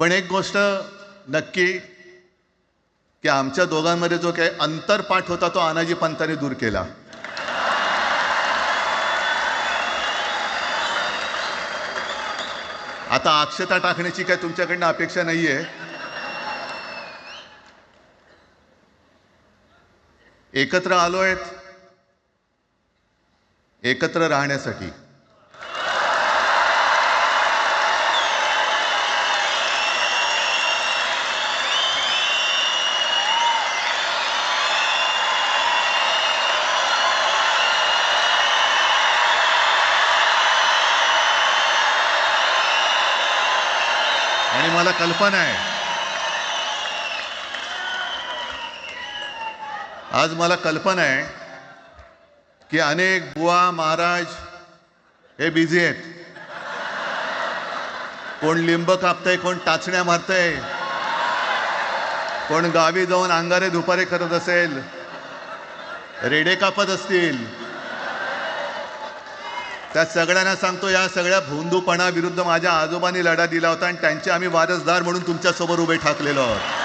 पण एक गोष्ट नक्की की आमच्या दोघांमध्ये जो काही अंतरपाठ होता तो आनाजी पंतांनी दूर केला. आता अक्षता टाकण्याची काय तुमच्याकडनं अपेक्षा नाहीये. एकत्र आलोय एकत्र राहण्यासाठी. आणि मला कल्पना आहे, आज मला कल्पना आहे की अनेक बुवा महाराज हे बिझी आहेत. कोण लिंब कापतंय, कोण टाचण्या मारतंय, कोण गावी जाऊन अंगारे दुपारे करत असेल, रेडे कापत असतील. त्या सगळ्यांना सांगतो, या सगळ्या भोंदूपणा विरुद्ध माझ्या आजोबांनी लढा दिला होता आणि त्यांचे आम्ही वारसदार म्हणून तुमच्यासमोर उभे ठाकलेलो आहोत.